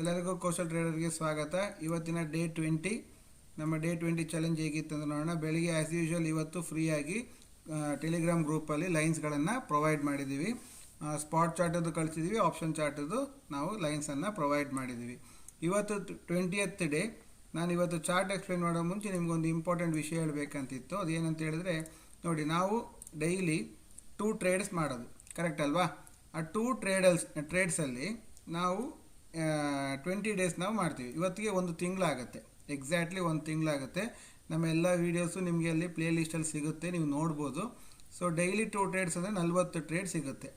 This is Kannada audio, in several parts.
ಎಲ್ಲರಿಗೂ ಕೋಸ್ಟಲ್ ಟ್ರೇಡರ್ಗೆ ಸ್ವಾಗತ. ಇವತ್ತಿನ ಡೇ 20 ನಮ್ಮ ಡೇ 20 ಚಾಲೆಂಜ್ ಹೇಗಿತ್ತು ಅಂತ ನೋಡೋಣ. ಬೆಳಿಗ್ಗೆ ಆ್ಯಸ್ ಯೂಶುವಲ್ ಇವತ್ತು ಫ್ರೀಯಾಗಿ ಟೆಲಿಗ್ರಾಮ್ ಗ್ರೂಪಲ್ಲಿ ಲೈನ್ಸ್ಗಳನ್ನು ಪ್ರೊವೈಡ್ ಮಾಡಿದ್ದೀವಿ. ಸ್ಪಾಟ್ ಚಾರ್ಟದ್ದು ಕಳಿಸಿದ್ದೀವಿ, ಆಪ್ಷನ್ ಚಾರ್ಟದ್ದು ನಾವು ಲೈನ್ಸನ್ನು ಪ್ರೊವೈಡ್ ಮಾಡಿದ್ದೀವಿ. ಇವತ್ತು 20th ಡೇ. ನಾನು ಇವತ್ತು ಚಾರ್ಟ್ ಎಕ್ಸ್ಪ್ಲೇನ್ ಮಾಡೋ ಮುಂಚೆ ನಿಮಗೊಂದು ಇಂಪಾರ್ಟೆಂಟ್ ವಿಷಯ ಹೇಳಬೇಕಂತಿತ್ತು. ಅದೇನಂತ ಹೇಳಿದ್ರೆ ನೋಡಿ, ನಾವು ಡೈಲಿ 2 ಟ್ರೇಡ್ಸ್ ಮಾಡೋದು, ಕರೆಕ್ಟ್ ಅಲ್ವಾ? ಆ 2 ಟ್ರೇಡ್ಸಲ್ಲಿ ನಾವು 20 ಡೇಸ್ ನಾವು ಮಾಡ್ತೀವಿ. ಇವತ್ತಿಗೆ ಒಂದು ತಿಂಗಳಾಗುತ್ತೆ, ಎಕ್ಸಾಕ್ಟ್ಲಿ ಒಂದು ತಿಂಗಳಾಗುತ್ತೆ. ನಮ್ಮ ಎಲ್ಲ ವೀಡಿಯೋಸು ನಿಮಗೆ ಅಲ್ಲಿ ಪ್ಲೇ ಲಿಸ್ಟಲ್ಲಿ ಸಿಗುತ್ತೆ, ನೀವು ನೋಡ್ಬೋದು. ಸೊ ಡೈಲಿ 2 ಟ್ರೇಡ್ಸ್ ಅಂದರೆ 40 ಟ್ರೇಡ್ ಸಿಗುತ್ತೆ.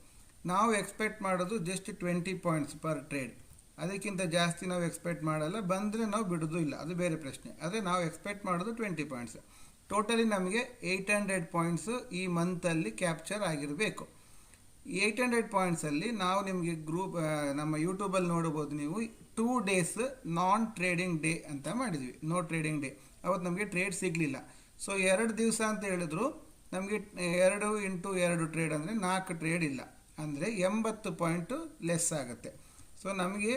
ನಾವು ಎಕ್ಸ್ಪೆಕ್ಟ್ ಮಾಡೋದು ಜಸ್ಟ್ 20 ಪಾಯಿಂಟ್ಸ್ ಪರ್ ಟ್ರೇಡ್. ಅದಕ್ಕಿಂತ ಜಾಸ್ತಿ ನಾವು ಎಕ್ಸ್ಪೆಕ್ಟ್ ಮಾಡಲ್ಲ, ಬಂದರೆ ನಾವು ಬಿಡೋದು ಇಲ್ಲ, ಅದು ಬೇರೆ ಪ್ರಶ್ನೆ. ಆದರೆ ನಾವು ಎಕ್ಸ್ಪೆಕ್ಟ್ ಮಾಡೋದು 20 ಪಾಯಿಂಟ್ಸ್. ಟೋಟಲಿ ನಮಗೆ 800 ಪಾಯಿಂಟ್ಸು ಈ ಮಂತಲ್ಲಿ ಕ್ಯಾಪ್ಚರ್ ಆಗಿರಬೇಕು. 800 ಪಾಯಿಂಟ್ಸಲ್ಲಿ ನಾವು ನಿಮಗೆ ನಮ್ಮ ಯೂಟ್ಯೂಬಲ್ಲಿ ನೋಡ್ಬೋದು. ನೀವು 2 ಡೇಸ್ ನಾನ್ ಟ್ರೇಡಿಂಗ್ ಡೇ ಅಂತ ಮಾಡಿದ್ವಿ, ನೋ ಟ್ರೇಡಿಂಗ್ ಡೇ. ಅವತ್ತು ನಮಗೆ ಟ್ರೇಡ್ ಸಿಗಲಿಲ್ಲ. ಸೊ 2 ದಿವಸ ಅಂತ ಹೇಳಿದ್ರು, ನಮಗೆ 2 × 2 ಟ್ರೇಡ್ ಅಂದರೆ 4 ಟ್ರೇಡ್ ಇಲ್ಲ, ಅಂದರೆ 80 ಪಾಯಿಂಟು ಲೆಸ್ ಆಗುತ್ತೆ. ಸೊ ನಮಗೆ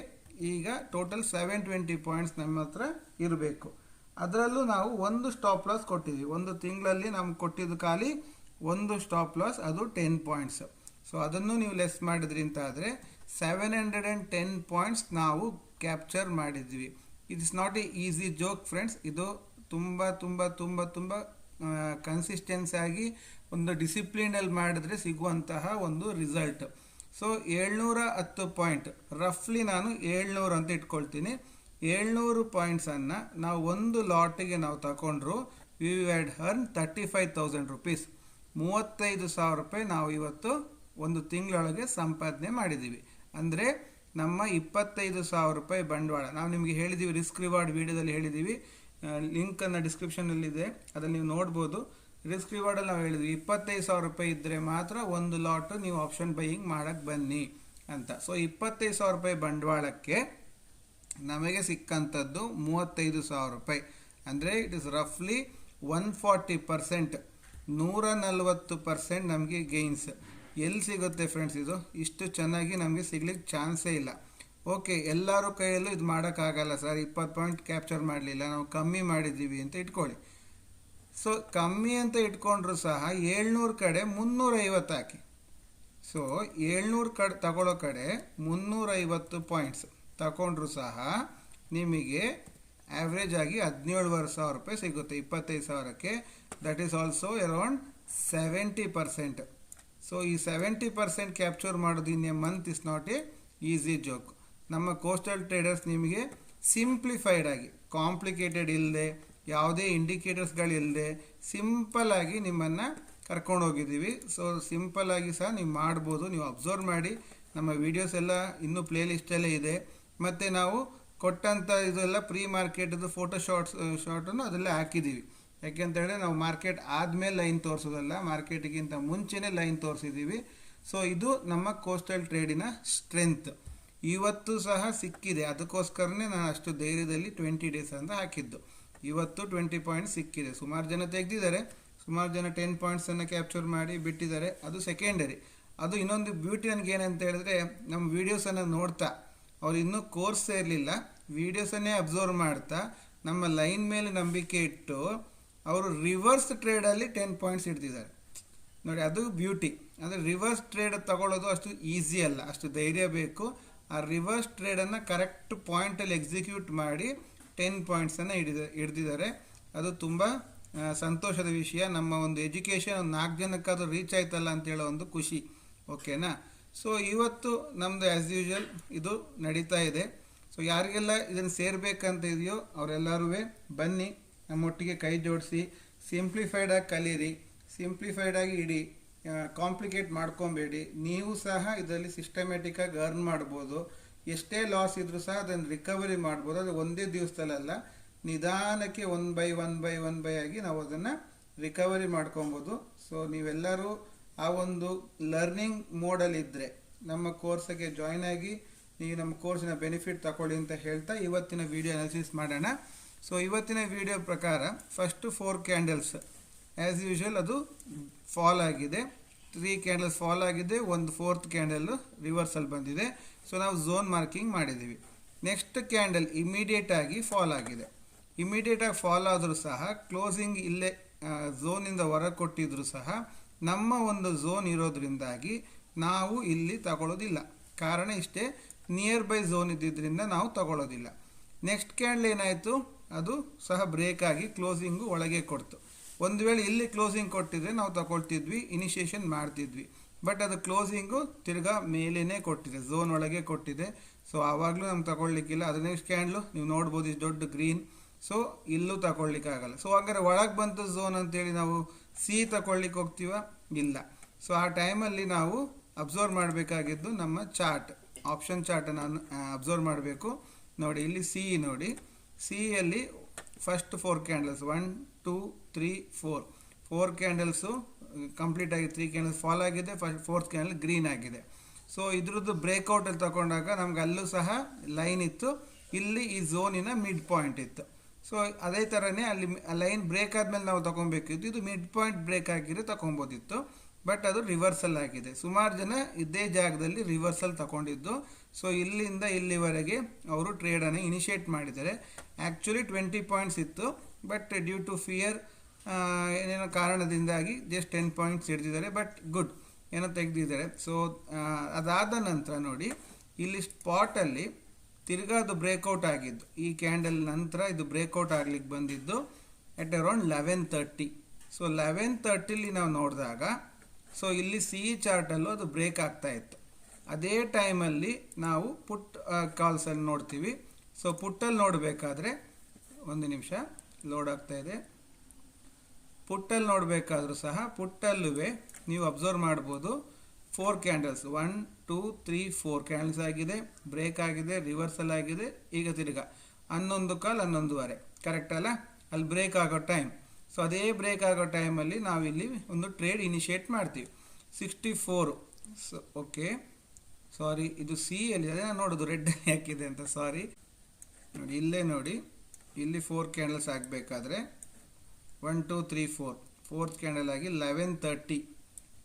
ಈಗ ಟೋಟಲ್ 720 ಪಾಯಿಂಟ್ಸ್ ನಮ್ಮ ಹತ್ರ ಇರಬೇಕು. ಅದರಲ್ಲೂ ನಾವು ಒಂದು ಸ್ಟಾಪ್ ಲಾಸ್ ಕೊಟ್ಟಿದ್ವಿ. ಒಂದು ತಿಂಗಳಲ್ಲಿ ನಮ್ಗೆ ಕೊಟ್ಟಿದ್ದು ಖಾಲಿ ಒಂದು ಸ್ಟಾಪ್ ಲಾಸ್, ಅದು 10 ಪಾಯಿಂಟ್ಸ್. ಸೊ ಅದನ್ನು ನೀವು ಲೆಸ್ ಮಾಡಿದ್ರಿ ಅಂತ ಆದರೆ 710 ಪಾಯಿಂಟ್ಸ್ ನಾವು ಕ್ಯಾಪ್ಚರ್ ಮಾಡಿದ್ವಿ. It is not a easy joke friends. ಇದು ತುಂಬ ತುಂಬ ತುಂಬ ತುಂಬ ಕನ್ಸಿಸ್ಟೆನ್ಸಿ ಆಗಿ ಒಂದು ಡಿಸಿಪ್ಲಿನಲ್ಲಿ ಮಾಡಿದ್ರೆ ಸಿಗುವಂತಹ ಒಂದು ರಿಸಲ್ಟ್. ಸೊ 710 ಪಾಯಿಂಟ್, ರಫ್ಲಿ ನಾನು 700 ಅಂತ ಇಟ್ಕೊಳ್ತೀನಿ. 700 ಪಾಯಿಂಟ್ಸನ್ನು ನಾವು ಒಂದು ಲಾಟಿಗೆ ನಾವು ತಗೊಂಡ್ರು, ವಿ ಹ್ಯಾಡ್ ಅರ್ನ್ 35,000 ರುಪೀಸ್. 35,000 ರೂಪಾಯಿ ನಾವು ಇವತ್ತು ಒಂದು ತಿಂಗಳೊಳಗೆ ಸಂಪಾದನೆ ಮಾಡಿದ್ದೀವಿ. ಅಂದರೆ ನಮ್ಮ 25,000 ರೂಪಾಯಿ ಬಂಡವಾಳ. ನಾವು ನಿಮಗೆ ಹೇಳಿದ್ದೀವಿ, ರಿಸ್ಕ್ ರಿವಾರ್ಡ್ ವೀಡಿಯೋದಲ್ಲಿ ಹೇಳಿದ್ದೀವಿ, ಲಿಂಕನ್ನು ಡಿಸ್ಕ್ರಿಪ್ಷನಲ್ಲಿದೆ, ಅದನ್ನು ನೀವು ನೋಡ್ಬೋದು. ರಿಸ್ಕ್ ರಿವಾರ್ಡಲ್ಲಿ ನಾವು ಹೇಳಿದ್ವಿ 25,000 ರೂಪಾಯಿ ಇದ್ದರೆ ಮಾತ್ರ ಒಂದು ಲಾಟು ನೀವು ಆಪ್ಷನ್ ಬೈಯಿಂಗ್ ಮಾಡೋಕ್ಕೆ ಬನ್ನಿ ಅಂತ. ಸೊ 25,000 ರೂಪಾಯಿ ಬಂಡವಾಳಕ್ಕೆ ನಮಗೆ ಸಿಕ್ಕಂಥದ್ದು 35,000 ರೂಪಾಯಿ. ಅಂದರೆ ಇಟ್ ಇಸ್ ರಫ್ಲಿ 140%, 140% ನಮಗೆ ಗೇನ್ಸ್. ಎಲ್ಲಿ ಸಿಗುತ್ತೆ ಫ್ರೆಂಡ್ಸ್ ಇದು? ಇಷ್ಟು ಚೆನ್ನಾಗಿ ನಮಗೆ ಸಿಗ್ಲಿಕ್ಕೆ ಚಾನ್ಸೇ ಇಲ್ಲ. ಓಕೆ, ಎಲ್ಲರ ಕೈಯಲ್ಲೂ ಇದು ಮಾಡೋಕ್ಕಾಗಲ್ಲ ಸರ್, 20 ಪಾಯಿಂಟ್ ಕ್ಯಾಪ್ಚರ್ ಮಾಡಲಿಲ್ಲ, ನಾವು ಕಮ್ಮಿ ಮಾಡಿದ್ದೀವಿ ಅಂತ ಇಟ್ಕೊಳ್ಳಿ. ಸೊ ಕಮ್ಮಿ ಅಂತ ಇಟ್ಕೊಂಡ್ರು ಸಹ 700 ಕಡೆ 350 ಹಾಕಿ. ಸೊ 700 ಕಡೆ ತಗೊಳ್ಳೋ ಕಡೆ 350 ಪಾಯಿಂಟ್ಸ್ ತಗೊಂಡ್ರು ಸಹ ನಿಮಗೆ ಆ್ಯಾವ್ರೇಜ್ ಆಗಿ 17,500 ರೂಪಾಯಿ ಸಿಗುತ್ತೆ 25,000ಕ್ಕೆ. That is also around 70%. So ಈ 70% ಕ್ಯಾಪ್ಚರ್ ಮಾಡೋದು in a month is not a easy joke. ನಮ್ಮ ಕೋಸ್ಟಲ್ ಟ್ರೇಡರ್ಸ್ ನಿಮಗೆ ಸಿಂಪ್ಲಿಫೈಡ್ ಆಗಿ, ಕಾಂಪ್ಲಿಕೇಟೆಡ್ ಇಲ್ಲದೆ, ಯಾವುದೇ ಇಂಡಿಕೇಟರ್ಸ್ಗಳಿಲ್ಲದೆ ಸಿಂಪಲ್ಲಾಗಿ ನಿಮ್ಮನ್ನು ಕರ್ಕೊಂಡು ಹೋಗಿದ್ದೀವಿ. ಸೊ ಸಿಂಪಲ್ಲಾಗಿ ಸಹ ನೀವು ಮಾಡ್ಬೋದು. ನೀವು ಅಬ್ಸರ್ವ್ ಮಾಡಿ, ನಮ್ಮ ವೀಡಿಯೋಸ್ ಎಲ್ಲ ಇನ್ನೂ ಪ್ಲೇ ಲಿಸ್ಟಲ್ಲೇ ಇದೆ. ಮತ್ತು ನಾವು ಕೊಟ್ಟಂಥ ಇದೆಲ್ಲ ಪ್ರೀ ಮಾರ್ಕೆಟದು ಫೋಟೋ ಶಾರ್ಟನ್ನು ಅದೆಲ್ಲ ಹಾಕಿದ್ದೀವಿ. ಯಾಕೆಂತೇಳಿದ್ರೆ ನಾವು ಮಾರ್ಕೆಟ್ ಆದಮೇಲೆ ಲೈನ್ ತೋರಿಸೋದಲ್ಲ, ಮಾರ್ಕೆಟಿಗಿಂತ ಮುಂಚೆನೇ ಲೈನ್ ತೋರಿಸಿದ್ದೀವಿ. ಸೊ ಇದು ನಮ್ಮ ಕೋಸ್ಟಲ್ ಟ್ರೇಡಿನ ಸ್ಟ್ರೆಂತ್. ಇವತ್ತು ಸಹ ಸಿಕ್ಕಿದೆ, ಅದಕ್ಕೋಸ್ಕರನೇ ನಾನು ಅಷ್ಟು ಧೈರ್ಯದಲ್ಲಿ 20 ಡೇಸ್ ಅಂತ ಹಾಕಿದ್ದು. ಇವತ್ತು 20 ಪಾಯಿಂಟ್ಸ್ ಸಿಕ್ಕಿದೆ. ಸುಮಾರು ಜನ ತೆಗೆದಿದ್ದಾರೆ, ಸುಮಾರು ಜನ 10 ಪಾಯಿಂಟ್ಸನ್ನು ಕ್ಯಾಪ್ಚರ್ ಮಾಡಿ ಬಿಟ್ಟಿದ್ದಾರೆ, ಅದು ಸೆಕೆಂಡರಿ. ಅದು ಇನ್ನೊಂದು ಬ್ಯೂಟಿ ನನಗೆ ಏನಂತ ಹೇಳಿದ್ರೆ, ನಮ್ಮ ವೀಡಿಯೋಸನ್ನು ನೋಡ್ತಾ, ಅವ್ರು ಇನ್ನೂ ಕೋರ್ಸ್ ಇರಲಿಲ್ಲ, ವೀಡಿಯೋಸನ್ನೇ ಅಬ್ಸರ್ವ್ ಮಾಡ್ತಾ ನಮ್ಮ ಲೈನ್ ಮೇಲೆ ನಂಬಿಕೆ ಇಟ್ಟು ಅವರು ರಿವರ್ಸ್ ಟ್ರೇಡಲ್ಲಿ 10 ಪಾಯಿಂಟ್ಸ್ ಹಿಡ್ದಿದ್ದಾರೆ ನೋಡಿ. ಅದು ಬ್ಯೂಟಿ. ಅಂದರೆ ರಿವರ್ಸ್ ಟ್ರೇಡ್ ತಗೊಳ್ಳೋದು ಅಷ್ಟು ಈಸಿ ಅಲ್ಲ, ಅಷ್ಟು ಧೈರ್ಯ ಬೇಕು. ಆ ರಿವರ್ಸ್ ಟ್ರೇಡನ್ನು ಕರೆಕ್ಟ್ ಪಾಯಿಂಟಲ್ಲಿ ಎಕ್ಸಿಕ್ಯೂಟ್ ಮಾಡಿ 10 ಪಾಯಿಂಟ್ಸನ್ನು ಹಿಡ್ದಿದ್ದಾರೆ. ಅದು ತುಂಬ ಸಂತೋಷದ ವಿಷಯ. ನಮ್ಮ ಒಂದು ಎಜುಕೇಷನ್ ಒಂದು 4 ಜನಕ್ಕಾದರೂ ರೀಚ್ ಆಯ್ತಲ್ಲ ಅಂತೇಳೋ ಒಂದು ಖುಷಿ. ಓಕೆನಾ? ಸೊ ಇವತ್ತು ನಮ್ಮದು ಆ್ಯಸ್ ಯೂಶುವಲ್ ಇದು ನಡೀತಾ ಇದೆ. ಸೊ ಯಾರಿಗೆಲ್ಲ ಇದನ್ನು ಸೇರಬೇಕಂತ ಇದೆಯೋ ಅವರೆಲ್ಲರೂ ಬನ್ನಿ, ನಮ್ಮೊಟ್ಟಿಗೆ ಕೈ ಜೋಡಿಸಿ ಸಿಂಪ್ಲಿಫೈಡಾಗಿ ಕಲೀರಿ, ಸಿಂಪ್ಲಿಫೈಡಾಗಿ ಇಡಿ, ಕಾಂಪ್ಲಿಕೇಟ್ ಮಾಡ್ಕೊಬೇಡಿ. ನೀವು ಸಹ ಇದರಲ್ಲಿ ಸಿಸ್ಟಮ್ಯಾಟಿಕ್ಕಾಗಿ ಅರ್ನ್ ಮಾಡ್ಬೋದು. ಎಷ್ಟೇ ಲಾಸ್ ಇದ್ರೂ ಸಹ ಅದನ್ನು ರಿಕವರಿ ಮಾಡ್ಬೋದು. ಅದು ಒಂದೇ ದಿವಸದಲ್ಲ, ನಿಧಾನಕ್ಕೆ 1 ಬೈ 1 ಆಗಿ ನಾವು ಅದನ್ನು ರಿಕವರಿ ಮಾಡ್ಕೊಬೋದು. ಸೊ ನೀವೆಲ್ಲರೂ ಆ ಒಂದು ಲರ್ನಿಂಗ್ ಮೋಡಲ್ಲಿದ್ದರೆ ನಮ್ಮ ಕೋರ್ಸಿಗೆ ಜಾಯ್ನ್ ಆಗಿ ನೀವು ನಮ್ಮ ಕೋರ್ಸಿನ ಬೆನಿಫಿಟ್ ತಗೊಳ್ಳಿ ಅಂತ ಹೇಳ್ತಾ ಇವತ್ತಿನ ವಿಡಿಯೋ ಅನಾಲಿಸಿಸ್ ಮಾಡೋಣ. ಸೊ ಇವತ್ತಿನ ವಿಡಿಯೋ ಪ್ರಕಾರ ಫಸ್ಟ್ 4 ಕ್ಯಾಂಡಲ್ಸ್ ಆ್ಯಸ್ ಯೂಶುವಲ್ ಅದು ಫಾಲ್ ಆಗಿದೆ, 3 ಕ್ಯಾಂಡಲ್ಸ್ ಫಾಲ್ ಆಗಿದೆ, ಒಂದು 4th ಕ್ಯಾಂಡಲ್ ರಿವರ್ಸಲ್ ಬಂದಿದೆ. ಸೊ ನಾವು ಝೋನ್ ಮಾರ್ಕಿಂಗ್ ಮಾಡಿದ್ದೀವಿ. ನೆಕ್ಸ್ಟ್ ಕ್ಯಾಂಡಲ್ ಇಮಿಡಿಯೇಟಾಗಿ ಫಾಲ್ ಆಗಿದೆ. ಇಮಿಡಿಯೇಟಾಗಿ ಫಾಲ್ ಆದರೂ ಸಹ ಕ್ಲೋಸಿಂಗ್ ಇಲ್ಲೇ ಝೋನಿಂದ ಹೊರ ಕೊಟ್ಟಿದ್ರು ಸಹ ನಮ್ಮ ಒಂದು ಝೋನ್ ಇರೋದ್ರಿಂದಾಗಿ ನಾವು ಇಲ್ಲಿ ತಗೊಳ್ಳೋದಿಲ್ಲ. ಕಾರಣ ಇಷ್ಟೇ, ನಿಯರ್ ಬೈ ಝೋನ್ ಇದ್ದಿದ್ದರಿಂದ ನಾವು ತಗೊಳ್ಳೋದಿಲ್ಲ. ನೆಕ್ಸ್ಟ್ ಕ್ಯಾಂಡಲ್ ಏನಾಯಿತು, ಅದು ಸಹ ಬ್ರೇಕ್ ಆಗಿ ಕ್ಲೋಸಿಂಗು ಒಳಗೆ ಕೊಡ್ತು. ಒಂದು ವೇಳೆ ಇಲ್ಲಿ ಕ್ಲೋಸಿಂಗ್ ಕೊಟ್ಟಿದ್ರೆ ನಾವು ತಗೊಳ್ತಿದ್ವಿ, ಇನಿಷಿಯೇಷನ್ ಮಾಡ್ತಿದ್ವಿ. ಬಟ್ ಅದು ಕ್ಲೋಸಿಂಗು ತಿರ್ಗಾ ಮೇಲೇ ಕೊಟ್ಟಿದೆ, ಝೋನ್ ಒಳಗೆ ಕೊಟ್ಟಿದೆ. ಸೊ ಆವಾಗಲೂ ನಮ್ಗೆ ತಗೊಳ್ಲಿಕ್ಕಿಲ್ಲ. ಅದು ನೆಕ್ಸ್ಟ್ ಕ್ಯಾಂಡ್ಲು ನೀವು ನೋಡ್ಬೋದು, ಇಷ್ಟು ದೊಡ್ಡ ಗ್ರೀನ್. ಸೊ ಇಲ್ಲೂ ತಗೊಳ್ಲಿಕ್ಕಾಗಲ್ಲ. ಸೊ ಹಾಗಾದ್ರೆ ಒಳಗೆ ಬಂತು ಝೋನ್ ಅಂತೇಳಿ ನಾವು ಸಿ ತಗೊಳ್ಲಿಕ್ಕೆ ಹೋಗ್ತೀವ? ಇಲ್ಲ. ಸೊ ಆ ಟೈಮಲ್ಲಿ ನಾವು ಅಬ್ಸರ್ವ್ ಮಾಡಬೇಕಾಗಿದ್ದು ನಮ್ಮ ಚಾರ್ಟ್, ಆಪ್ಷನ್ ಚಾರ್ಟನ್ನು ಅಬ್ಸರ್ವ್ ಮಾಡಬೇಕು. ನೋಡಿ ಇಲ್ಲಿ ಸಿ ನೋಡಿ, ಸಿಯಲ್ಲಿ ಫಸ್ಟ್ 4 ಕ್ಯಾಂಡಲ್ಸ್ 1 2 3 4 ಕ್ಯಾಂಡಲ್ಸು ಕಂಪ್ಲೀಟ್ ಆಗಿ 3 ಕ್ಯಾಂಡಲ್ಸ್ ಫಾಲ್ ಆಗಿದೆ, ಫೋರ್ತ್ ಕ್ಯಾಂಡಲ್ ಗ್ರೀನ್ ಆಗಿದೆ. ಸೊ ಇದ್ರದ್ದು ಬ್ರೇಕ್ಔಟಲ್ಲಿ ತಗೊಂಡಾಗ ನಮ್ಗೆ ಅಲ್ಲೂ ಸಹ ಲೈನ್ ಇತ್ತು, ಇಲ್ಲಿ ಈ ಝೋನಿನ ಮಿಡ್ ಪಾಯಿಂಟ್ ಇತ್ತು. ಸೊ ಅದೇ ಥರನೇ ಅಲ್ಲಿ ಲೈನ್ ಬ್ರೇಕ್ ಆದಮೇಲೆ ನಾವು ತೊಗೊಬೇಕಿತ್ತು. ಇದು ಮಿಡ್ ಪಾಯಿಂಟ್ ಬ್ರೇಕ್ ಆಗಿದ್ರೆ ತಗೊಬೋದಿತ್ತು, ಬಟ್ ಅದು ರಿವರ್ಸಲ್ ಆಗಿದೆ. ಸುಮಾರು ಜನ ಇದೇ ಜಾಗದಲ್ಲಿ ರಿವರ್ಸಲ್ ತಗೊಂಡಿದ್ದು. ಸೊ ಇಲ್ಲಿಂದ ಇಲ್ಲಿವರೆಗೆ ಅವರು ಟ್ರೇಡನ್ನು ಇನಿಷಿಯೇಟ್ ಮಾಡಿದ್ದಾರೆ. ಆ್ಯಕ್ಚುಲಿ 20 ಪಾಯಿಂಟ್ಸ್ ಇತ್ತು, ಬಟ್ ಡ್ಯೂ ಟು ಫಿಯರ್ ಏನೇನೋ ಕಾರಣದಿಂದಾಗಿ ಜಸ್ಟ್ 10 ಪಾಯಿಂಟ್ಸ್ ಹಿಡಿದಿದ್ದಾರೆ. ಬಟ್ ಗುಡ್, ಏನೋ ತೆಗೆದಿದ್ದಾರೆ. ಸೊ ಅದಾದ ನಂತರ ನೋಡಿ ಇಲ್ಲಿ ಸ್ಪಾಟಲ್ಲಿ ತಿರ್ಗಾ ಅದು ಬ್ರೇಕ್ಔಟ್ ಆಗಿದ್ದು, ಈ ಕ್ಯಾಂಡಲ್ ನಂತರ ಇದು ಬ್ರೇಕ್ಔಟ್ ಆಗ್ಲಿಕ್ಕೆ ಬಂದಿದ್ದು ಎಟ್ ಅರೌಂಡ್ 11:30. ಸೊ 11:30 ನಾವು ನೋಡಿದಾಗ, ಸೊ ಇಲ್ಲಿ ಸಿ ಚಾರ್ಟಲ್ಲೂ ಅದು ಬ್ರೇಕ್ ಆಗ್ತಾ ಇತ್ತು. ಅದೇ ಟೈಮಲ್ಲಿ ನಾವು ಪುಟ್ ಕಾಲ್ಸಲ್ಲಿ ನೋಡ್ತೀವಿ. ಸೊ ಪುಟ್ಟಲ್ಲಿ ನೋಡಬೇಕಾದ್ರೆ, ಒಂದು ನಿಮಿಷ ಲೋಡ್ ಆಗ್ತಾ ಇದೆ. ಪುಟ್ಟಲ್ಲಿ ನೋಡಬೇಕಾದ್ರೂ ಸಹ ಪುಟ್ಟಲ್ಲೂ ನೀವು ಅಬ್ಸರ್ವ್ ಮಾಡ್ಬೋದು, 4 ಕ್ಯಾಂಡಲ್ಸ್ 1 2 3 4 ಕ್ಯಾಂಡಲ್ಸ್ ಆಗಿದೆ, ಬ್ರೇಕ್ ಆಗಿದೆ, ರಿವರ್ಸಲ್ ಆಗಿದೆ. ಈಗ ತಿರ್ಗಾ 11 ಕಾಲ್ 11:30 ಕರೆಕ್ಟ್ ಅಲ್ಲ, ಅಲ್ಲಿ ಬ್ರೇಕ್ ಆಗೋ ಟೈಮ್. ಸೊ ಅದೇ ಬ್ರೇಕ್ ಆಗೋ ಟೈಮಲ್ಲಿ ನಾವಿಲ್ಲಿ ಒಂದು ಟ್ರೇಡ್ ಇನಿಷಿಯೇಟ್ ಮಾಡ್ತೀವಿ. 64. ಸೊ ಓಕೆ, ಸಾರಿ, ಇದು ಸಿ ಅಲ್ಲಿ ಅದೇ ನಾನು ನೋಡೋದು ರೆಡ್ ಹಾಕಿದೆ ಅಂತ, ಸಾರಿ. ನೋಡಿ ಇಲ್ಲೇ ನೋಡಿ, ಇಲ್ಲಿ 4 ಕ್ಯಾಂಡಲ್ಸ್ ಆಗಬೇಕಾದ್ರೆ 1 2 3 4 ಫೋರ್ತ್ ಕ್ಯಾಂಡಲ್ ಆಗಿ 11:30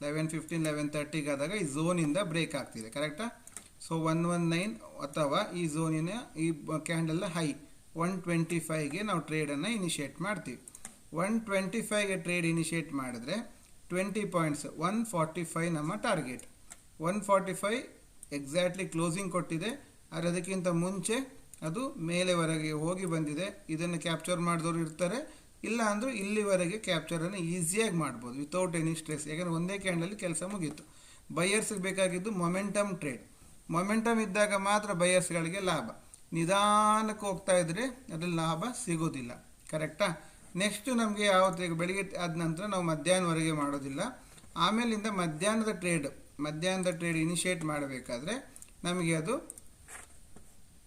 11:15 11:30 ಆದಾಗ ಈ ಝೋನಿಂದ ಬ್ರೇಕ್ ಆಗ್ತಿದೆ, ಕರೆಕ್ಟಾ? ಸೊ 119 ಅಥವಾ ಈ ಝೋನಿನ ಈ ಕ್ಯಾಂಡಲ್ ಹೈ 125ಗೆ ನಾವು ಟ್ರೇಡನ್ನು ಇನಿಷಿಯೇಟ್ ಮಾಡ್ತೀವಿ. 125ಗೆ ಟ್ರೇಡ್ ಇನಿಷಿಯೇಟ್ ಮಾಡಿದ್ರೆ 20 ಪಾಯಿಂಟ್ಸ್ 145 ನಮ್ಮ ಟಾರ್ಗೆಟ್. 145 ಎಕ್ಸಾಕ್ಟ್ಲಿ ಕ್ಲೋಸಿಂಗ್ ಕೊಟ್ಟಿದೆ, ಆದರೆ ಅದಕ್ಕಿಂತ ಮುಂಚೆ ಅದು ಮೇಲೆವರೆಗೆ ಹೋಗಿ ಬಂದಿದೆ. ಇದನ್ನು ಕ್ಯಾಪ್ಚರ್ ಮಾಡಿದವರು ಇರ್ತಾರೆ, ಇಲ್ಲ ಅಂದರೂ ಇಲ್ಲಿವರೆಗೆ ಕ್ಯಾಪ್ಚರನ್ನು ಈಸಿಯಾಗಿ ಮಾಡ್ಬೋದು ವಿತೌಟ್ ಎನಿ ಸ್ಟ್ರೆಸ್. ಯಾಕಂದರೆ ಒಂದೇ ಕ್ಯಾಂಡಲ್ಲಿ ಕೆಲಸ ಮುಗೀತು. ಬೈಯರ್ಸ್ಗೆ ಬೇಕಾಗಿದ್ದು ಮೊಮೆಂಟಮ್ ಟ್ರೇಡ್. ಮೊಮೆಂಟಮ್ ಇದ್ದಾಗ ಮಾತ್ರ ಬೈಯರ್ಸ್ಗಳಿಗೆ ಲಾಭ. ನಿಧಾನಕ್ಕೆ ಹೋಗ್ತಾ ಇದ್ದರೆ ಅದ್ರಲ್ಲಿ ಲಾಭ ಸಿಗೋದಿಲ್ಲ, ಕರೆಕ್ಟಾ? ನೆಕ್ಸ್ಟು ನಮಗೆ ಯಾವತ್ತಿಗೆ ಬೆಳಿಗ್ಗೆ ಆದ ನಂತರ ನಾವು ಮಧ್ಯಾಹ್ನವರೆಗೆ ಮಾಡೋದಿಲ್ಲ. ಆಮೇಲಿಂದ ಮಧ್ಯಾಹ್ನದ ಟ್ರೇಡ್ ಇನಿಷಿಯೇಟ್ ಮಾಡಬೇಕಾದ್ರೆ ನಮಗೆ ಅದು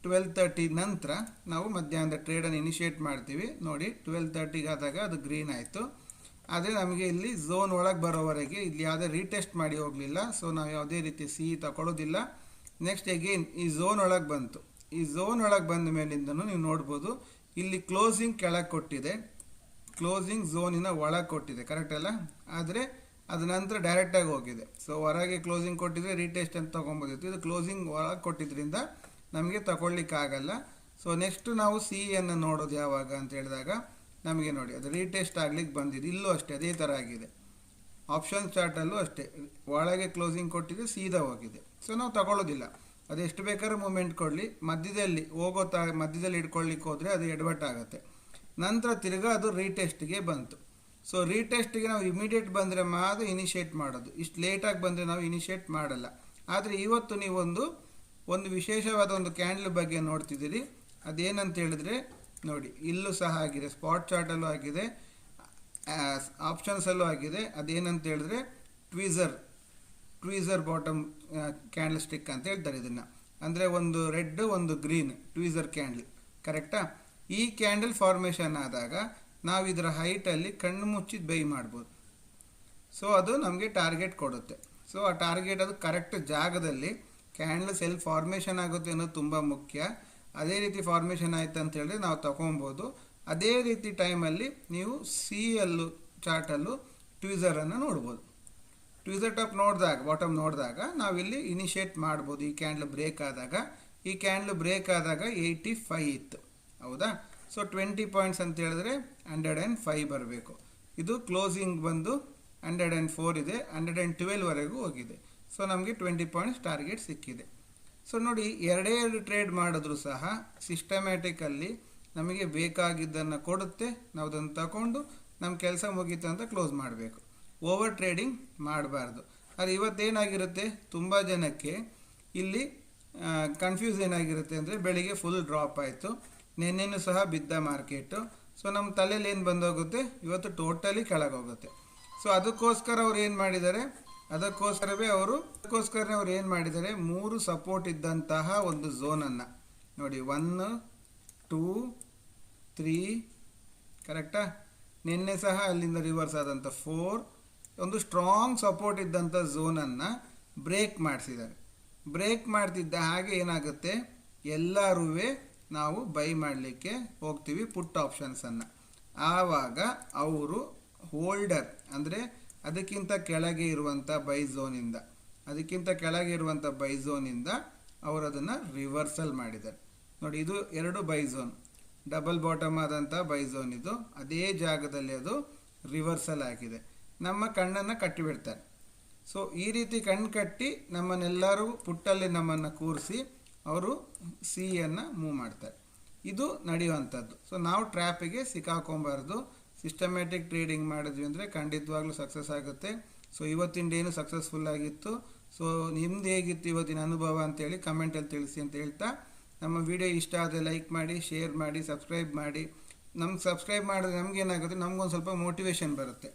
12:30 ನಂತರ ನಾವು ಮಧ್ಯಾಹ್ನದ ಟ್ರೇಡನ್ನು ಇನಿಷಿಯೇಟ್ ಮಾಡ್ತೀವಿ. ನೋಡಿ 12:30 ಆದಾಗ ಅದು ಗ್ರೀನ್ ಆಯಿತು. ಆದರೆ ನಮಗೆ ಇಲ್ಲಿ ಝೋನ್ ಒಳಗೆ ಬರೋವರೆಗೆ ಇಲ್ಲಿ ಯಾವುದೇ ರೀಟೆಸ್ಟ್ ಮಾಡಿ ಹೋಗಲಿಲ್ಲ. ಸೊ ನಾವು ಯಾವುದೇ ರೀತಿ ಸಿ ತಗೊಳ್ಳೋದಿಲ್ಲ. ನೆಕ್ಸ್ಟ್ ಅಗೇನ್ ಈ ಝೋನ್ ಒಳಗೆ ಬಂತು. ಈ ಝೋನ್ ಒಳಗೆ ಬಂದ ಮೇಲಿಂದನೂ ನೀವು ನೋಡ್ಬೋದು, ಇಲ್ಲಿ ಕ್ಲೋಸಿಂಗ್ ಕೆಳಗೆ ಕೊಟ್ಟಿದೆ, ಕ್ಲೋಸಿಂಗ್ ಝೋನಿನ ಒಳಗೆ ಕೊಟ್ಟಿದೆ, ಕರೆಕ್ಟ್ ಅಲ್ಲ? ಆದರೆ ಅದ ನಂತರ ಡೈರೆಕ್ಟಾಗಿ ಹೋಗಿದೆ. ಸೊ ಹೊರಗೆ ಕ್ಲೋಸಿಂಗ್ ಕೊಟ್ಟಿದ್ರೆ ರೀಟೆಸ್ಟ್ ಅಂತ ತೊಗೊಬೋದಿತ್ತು. ಇದು ಕ್ಲೋಸಿಂಗ್ ಒಳಗೆ ಕೊಟ್ಟಿದ್ದರಿಂದ ನಮಗೆ ತಗೊಳ್ಲಿಕ್ಕಾಗಲ್ಲ. ಸೊ ನೆಕ್ಸ್ಟು ನಾವು ಸಿ ಅನ್ನು ನೋಡೋದು ಯಾವಾಗ ಅಂತ ಹೇಳಿದಾಗ ನಮಗೆ ನೋಡಿ ಅದು ರೀಟೆಸ್ಟ್ ಆಗ್ಲಿಕ್ಕೆ ಬಂದಿದೆ. ಇಲ್ಲೂ ಅಷ್ಟೇ ಅದೇ ಥರ ಆಗಿದೆ. ಆಪ್ಷನ್ ಚಾರ್ಟಲ್ಲೂ ಅಷ್ಟೇ ಒಳಗೆ ಕ್ಲೋಸಿಂಗ್ ಕೊಟ್ಟಿದೆ, ಸೀದಾ ಹೋಗಿದೆ. ಸೊ ನಾವು ತಗೊಳ್ಳೋದಿಲ್ಲ. ಅದು ಎಷ್ಟು ಬೇಕಾದ್ರೂ ಮೂಮೆಂಟ್ ಕೊಡಲಿ, ಮಧ್ಯದಲ್ಲಿ ಮಧ್ಯದಲ್ಲಿ ಇಟ್ಕೊಳ್ಳಿಕ್ಕೆ ಹೋದರೆ ಅದು ಎಡವಟ್ ಆಗುತ್ತೆ. ನಂತರ ತಿರ್ಗಾ ಅದು ರೀಟೆಸ್ಟ್ಗೆ ಬಂತು. ಸೊ ರೀಟೆಸ್ಟ್ಗೆ ನಾವು ಇಮಿಡಿಯೇಟ್ ಬಂದರೆ ಮಾತ್ರ ಇನಿಷಿಯೇಟ್ ಮಾಡೋದು. ಇಷ್ಟು ಲೇಟಾಗಿ ಬಂದರೆ ನಾವು ಇನಿಷಿಯೇಟ್ ಮಾಡಲ್ಲ. ಆದರೆ ಇವತ್ತು ನೀವು ಒಂದು ವಿಶೇಷವಾದ ಒಂದು ಕ್ಯಾಂಡಲ್ ಬಗ್ಗೆ ನೋಡ್ತಿದ್ದೀರಿ. ಅದೇನಂತ ಹೇಳಿದ್ರೆ ನೋಡಿ, ಇಲ್ಲೂ ಸಹ ಆಗಿದೆ, ಸ್ಪಾಟ್ ಚಾರ್ಟಲ್ಲೂ ಆಗಿದೆ, ಆಪ್ಷನ್ಸಲ್ಲೂ ಆಗಿದೆ. ಅದೇನಂತ ಹೇಳಿದ್ರೆ ಟ್ವೀಸರ್ ಬಾಟಮ್ ಕ್ಯಾಂಡಲ್ ಸ್ಟಿಕ್ ಅಂತ ಹೇಳ್ತಾರೆ ಇದನ್ನು. ಅಂದರೆ ಒಂದು ರೆಡ್ ಒಂದು ಗ್ರೀನ್ ಟ್ವೀಸರ್ ಕ್ಯಾಂಡಲ್, ಕರೆಕ್ಟಾ? ಈ ಕ್ಯಾಂಡಲ್ ಫಾರ್ಮೇಷನ್ ಆದಾಗ ನಾವು ಇದರ ಹೈಟಲ್ಲಿ ಕಣ್ಣು ಮುಚ್ಚಿ ಬೈ ಮಾಡ್ಬೋದು. ಸೊ ಅದು ನಮಗೆ ಟಾರ್ಗೆಟ್ ಕೊಡುತ್ತೆ. ಸೊ ಆ ಟಾರ್ಗೆಟ್ ಅದು ಕರೆಕ್ಟ್ ಜಾಗದಲ್ಲಿ ಕ್ಯಾಂಡಲ್ಸ್ ಎಲ್ಲಿ ಫಾರ್ಮೇಷನ್ ಆಗುತ್ತೆ ಅನ್ನೋದು ತುಂಬ ಮುಖ್ಯ. ಅದೇ ರೀತಿ ಫಾರ್ಮೇಷನ್ ಆಯ್ತು ಅಂತ ಹೇಳಿದ್ರೆ ನಾವು ತಗೊಬೋದು. ಅದೇ ರೀತಿ ಟೈಮಲ್ಲಿ ನೀವು ಸಿ ಅಲ್ಲೂ ಚಾರ್ಟಲ್ಲೂ ಟ್ವೀಸರನ್ನು ನೋಡ್ಬೋದು. ಟ್ವೀಸರ್ ಟಾಪ್ ಬಾಟಮ್ ನೋಡಿದಾಗ ನಾವಿಲ್ಲಿ ಇನಿಷಿಯೇಟ್ ಮಾಡ್ಬೋದು. ಈ ಕ್ಯಾಂಡಲ್ ಬ್ರೇಕ್ ಆದಾಗ ಈ ಕ್ಯಾಂಡ್ಲು ಬ್ರೇಕ್ ಆದಾಗ 85 ಇತ್ತು, ಹೌದಾ? ಸೊ 20 ಪಾಯಿಂಟ್ಸ್ ಅಂತ ಹೇಳಿದ್ರೆ 105 ಬರಬೇಕು. ಇದು ಕ್ಲೋಸಿಂಗ್ ಬಂದು 104 ಇದೆ, 112ವರೆಗೂ ಹೋಗಿದೆ. ಸೊ ನಮಗೆ 20 ಪಾಯಿಂಟ್ಸ್ ಟಾರ್ಗೆಟ್ ಸಿಕ್ಕಿದೆ. ಸೊ ನೋಡಿ, ಎರಡೇ ಎರಡು ಟ್ರೇಡ್ ಮಾಡಿದ್ರು ಸಹ ಸಿಸ್ಟಮ್ಯಾಟಿಕಲ್ಲಿ ನಮಗೆ ಬೇಕಾಗಿದ್ದನ್ನು ಕೊಡುತ್ತೆ. ನಾವು ಅದನ್ನು ತಗೊಂಡು ನಮ್ಮ ಕೆಲಸ ಮುಗೀತು ಅಂತ ಕ್ಲೋಸ್ ಮಾಡಬೇಕು. ಓವರ್ ಟ್ರೇಡಿಂಗ್ ಮಾಡಬಾರ್ದು. ಅದು ಇವತ್ತೇನಾಗಿರುತ್ತೆ, ತುಂಬ ಜನಕ್ಕೆ ಇಲ್ಲಿ ಕನ್ಫ್ಯೂಸ್ ಏನಾಗಿರುತ್ತೆ ಅಂದರೆ, ಬೆಳಿಗ್ಗೆ ಫುಲ್ ಡ್ರಾಪ್ ಆಯಿತು, ನಿನ್ನೆನೂ ಸಹ ಬಿದ್ದ ಮಾರ್ಕೆಟು. ಸೊ ನಮ್ಮ ತಲೆಯಲ್ಲಿ ಏನು ಬಂದೋಗುತ್ತೆ, ಇವತ್ತು ಟೋಟಲಿ ಕೆಳಗೋಗುತ್ತೆ. ಸೊ ಅದಕ್ಕೋಸ್ಕರ ಅವ್ರು ಏನು ಮಾಡಿದ್ದಾರೆ, ಅದಕ್ಕೋಸ್ಕರನೇ ಅವ್ರು ಏನು ಮಾಡಿದ್ದಾರೆ, 3 ಸಪೋರ್ಟ್ ಇದ್ದಂತಹ ಒಂದು ಝೋನನ್ನು ನೋಡಿ, 1 2 3 ಕರೆಕ್ಟಾ? ನಿನ್ನೆ ಸಹ ಅಲ್ಲಿಂದ ರಿವರ್ಸ್ ಆದಂಥ 4 ಒಂದು ಸ್ಟ್ರಾಂಗ್ ಸಪೋರ್ಟ್ ಇದ್ದಂಥ ಝೋನನ್ನು ಬ್ರೇಕ್ ಮಾಡಿಸಿದ್ದಾರೆ. ಬ್ರೇಕ್ ಮಾಡ್ತಿದ್ದ ಹಾಗೆ ಏನಾಗುತ್ತೆ, ಎಲ್ಲರೂ ನಾವು ಬೈ ಮಾಡಲಿಕ್ಕೆ ಹೋಗ್ತೀವಿ ಪುಟ್ ಆಪ್ಷನ್ಸನ್ನು. ಆವಾಗ ಅವರು ಹೋಲ್ಡರ್ ಅಂದರೆ ಅದಕ್ಕಿಂತ ಕೆಳಗೆ ಇರುವಂಥ ಬೈ ಝೋನಿಂದ ಅವರು ಅದನ್ನು ರಿವರ್ಸಲ್ ಮಾಡಿದ್ದಾರೆ. ನೋಡಿ, ಇದು 2 ಬೈ ಝೋನ್, ಡಬಲ್ ಬಾಟಮ್ ಆದಂಥ ಬೈ ಝೋನ್. ಇದು ಅದೇ ಜಾಗದಲ್ಲಿ ಅದು ರಿವರ್ಸಲ್ ಆಗಿದೆ. ನಮ್ಮ ಕಣ್ಣನ್ನು ಕಟ್ಟಿಬಿಡ್ತಾರೆ. ಸೊ ಈ ರೀತಿ ಕಣ್ಣು ಕಟ್ಟಿ ನಮ್ಮನ್ನೆಲ್ಲರೂ ಪುಟ್ಟಲ್ಲಿ ನಮ್ಮನ್ನು ಕೂರಿಸಿ ಅವರು ಸಿಯನ್ನು ಮೂವ್ ಮಾಡ್ತಾರೆ. ಇದು ನಡೆಯುವಂಥದ್ದು. ಸೊ ನಾವು ಟ್ರ್ಯಾಪಿಗೆ ಸಿಕ್ಕಾಕೊಂಬಾರ್ದು. ಸಿಸ್ಟಮ್ಯಾಟಿಕ್ ಟ್ರೇಡಿಂಗ್ ಮಾಡಿದ್ವಿ ಅಂದರೆ ಖಂಡಿತವಾಗ್ಲೂ ಸಕ್ಸಸ್ ಆಗುತ್ತೆ. ಸೊ ಇವತ್ತಿನ ಡೇನು ಸಕ್ಸಸ್ಫುಲ್ ಆಗಿತ್ತು. ಸೊ ನಿಮ್ದು ಹೇಗಿತ್ತು ಇವತ್ತಿನ ಅನುಭವ ಅಂತೇಳಿ ಕಮೆಂಟಲ್ಲಿ ತಿಳಿಸಿ ಅಂತ ಹೇಳ್ತಾ, ನಮ್ಮ ವಿಡಿಯೋ ಇಷ್ಟ ಆದರೆ ಲೈಕ್ ಮಾಡಿ, ಶೇರ್ ಮಾಡಿ, ಸಬ್ಸ್ಕ್ರೈಬ್ ಮಾಡಿ. ನಮ್ಗೆ ಸಬ್ಸ್ಕ್ರೈಬ್ ಮಾಡಿದ್ರೆ ನಮಗೇನಾಗುತ್ತೆ, ನಮಗೊಂದು ಸ್ವಲ್ಪ ಮೋಟಿವೇಶನ್ ಬರುತ್ತೆ.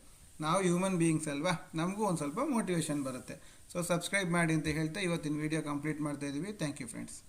ನಾವು ಹ್ಯೂಮನ್ ಬೀಯಿಂಗ್ಸ್ ಅಲ್ವಾ, ನಮಗೂ ಒಂದು ಸ್ವಲ್ಪ ಮೋಟಿವೇಶನ್ ಬರುತ್ತೆ. ಸೊ ಸಬ್ಸ್ಕ್ರೈಬ್ ಮಾಡಿ ಅಂತ ಹೇಳ್ತಾ ಇವತ್ತಿನ ವಿಡಿಯೋ ಕಂಪ್ಲೀಟ್ ಮಾಡ್ತಾ ಇದ್ದೀವಿ. Thank you friends.